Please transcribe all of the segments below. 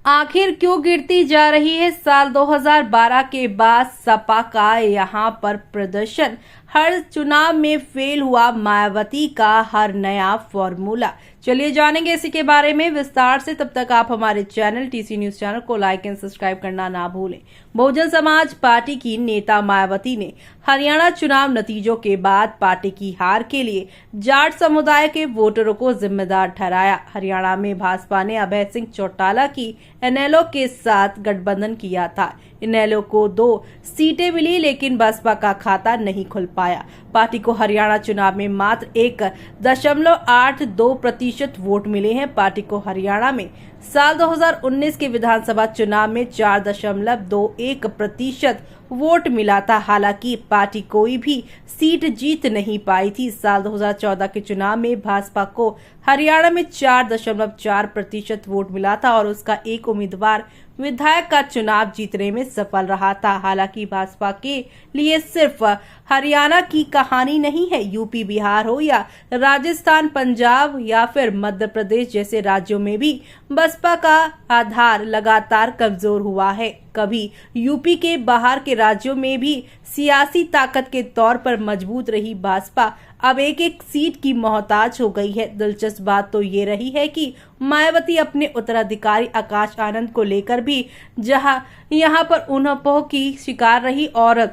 आखिर क्यों गिरती जा रही है साल 2012 के बाद सपा का यहां पर प्रदर्शन? हर चुनाव में फेल हुआ मायावती का हर नया फॉर्मूला। चलिए जानेंगे इसी के बारे में विस्तार से। तब तक आप हमारे चैनल टीसी न्यूज चैनल को लाइक एंड सब्सक्राइब करना ना भूलें। बहुजन समाज पार्टी की नेता मायावती ने हरियाणा चुनाव नतीजों के बाद पार्टी की हार के लिए जाट समुदाय के वोटरों को जिम्मेदार ठहराया। हरियाणा में भाजपा ने अभय सिंह चौटाला की इनेलो के साथ गठबंधन किया था। इनेलो को 2 सीटें मिली, लेकिन बसपा का खाता नहीं खुल पाया। पार्टी को हरियाणा चुनाव में मात्र 1.82% वोट मिले हैं। पार्टी को हरियाणा में साल 2019 के विधानसभा चुनाव में 4.21% वोट मिला था। हालांकि पार्टी कोई भी सीट जीत नहीं पाई थी। साल 2014 के चुनाव में भाजपा को हरियाणा में 4.4% वोट मिला था और उसका एक उम्मीदवार विधायक का चुनाव जीतने में सफल रहा था। हालांकि भाजपा के लिए सिर्फ हरियाणा की कहानी नहीं है। यूपी, बिहार हो या राजस्थान, पंजाब या फिर मध्य प्रदेश जैसे राज्यों में भी बसपा का आधार लगातार कमजोर हुआ है। कभी यूपी के बाहर के राज्यों में भी सियासी ताकत के तौर पर मजबूत रही भाजपा अब एक सीट की मोहताज हो गई है। दिलचस्प बात तो ये रही है कि मायावती अपने उत्तराधिकारी आकाश आनंद को लेकर भी यहाँ पर उन्होंने की शिकार रही और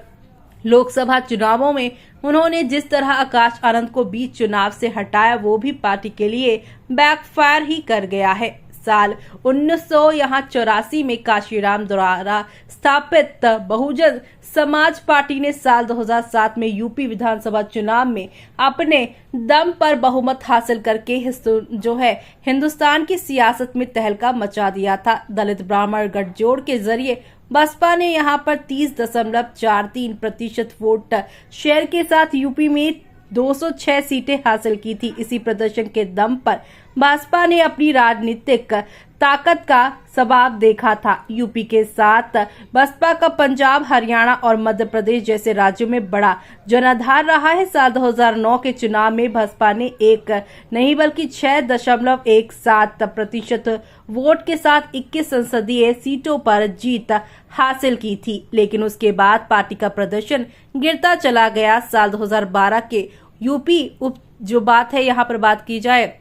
लोकसभा चुनावों में उन्होंने जिस तरह आकाश आनंद को बीच चुनाव से हटाया वो भी पार्टी के लिए बैकफायर ही कर गया है। साल 1984 में काशीराम द्वारा स्थापित बहुजन समाज पार्टी ने साल 2007 में यूपी विधानसभा चुनाव में अपने दम पर बहुमत हासिल करके हिंदुस्तान की सियासत में तहलका मचा दिया था। दलित ब्राह्मण गठजोड़ के जरिए बसपा ने यहां पर 30.43% वोट शेयर के साथ यूपी में 206 सीटें हासिल की थी। इसी प्रदर्शन के दम पर भाजपा ने अपनी राजनीतिक ताकत का सबब देखा था। यूपी के साथ बसपा का पंजाब, हरियाणा और मध्य प्रदेश जैसे राज्यों में बड़ा जनाधार रहा है। साल 2009 के चुनाव में भाजपा ने एक नहीं बल्कि 6.17% वोट के साथ 21 संसदीय सीटों पर जीत हासिल की थी, लेकिन उसके बाद पार्टी का प्रदर्शन गिरता चला गया। साल 2012 के यूपी यहाँ पर बात की जाए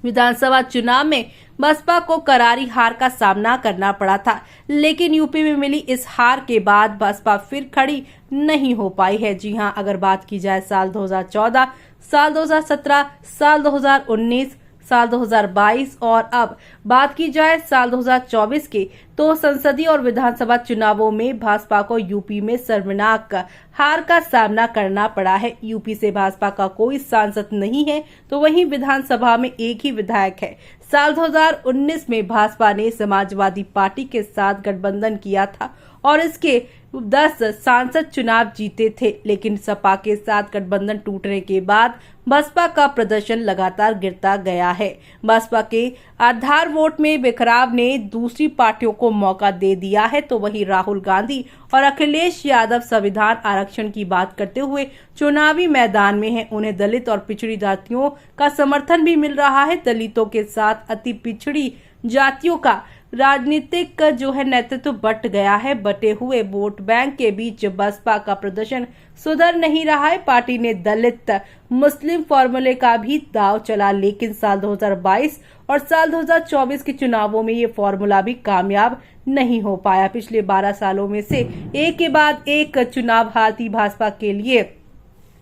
विधानसभा चुनाव में बसपा को करारी हार का सामना करना पड़ा था, लेकिन यूपी में मिली इस हार के बाद बसपा फिर खड़ी नहीं हो पाई है। जी हां, अगर बात की जाए साल 2014, साल 2017, साल 2019, साल 2022 और अब बात की जाए साल 2024 की, तो संसदीय और विधानसभा चुनावों में भाजपा को यूपी में शर्मनाक हार का सामना करना पड़ा है। यूपी से भाजपा का कोई सांसद नहीं है, तो वहीं विधानसभा में एक ही विधायक है। साल 2019 में भाजपा ने समाजवादी पार्टी के साथ गठबंधन किया था और इसके 10 सांसद चुनाव जीते थे, लेकिन सपा के साथ गठबंधन टूटने के बाद बसपा का प्रदर्शन लगातार गिरता गया है। बसपा के आधार वोट में बिखराव ने दूसरी पार्टियों को मौका दे दिया है, तो वहीं राहुल गांधी और अखिलेश यादव संविधान आरक्षण की बात करते हुए चुनावी मैदान में हैं। उन्हें दलित और पिछड़ी जातियों का समर्थन भी मिल रहा है। दलितों के साथ अति पिछड़ी जातियों का राजनीतिक नेतृत्व बट गया है। बटे हुए वोट बैंक के बीच बसपा का प्रदर्शन सुधर नहीं रहा है। पार्टी ने दलित मुस्लिम फॉर्मूले का भी दाव चला, लेकिन साल 2022 और साल 2024 के चुनावों में ये फॉर्मूला भी कामयाब नहीं हो पाया। पिछले 12 सालों में से एक के बाद एक चुनाव हारती भाजपा के लिए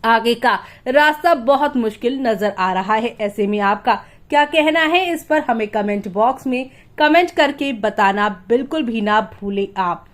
आगे का रास्ता बहुत मुश्किल नजर आ रहा है। ऐसे में आपका क्या कहना है इस पर हमें कमेंट बॉक्स में कमेंट करके बताना बिल्कुल भी ना भूलें आप।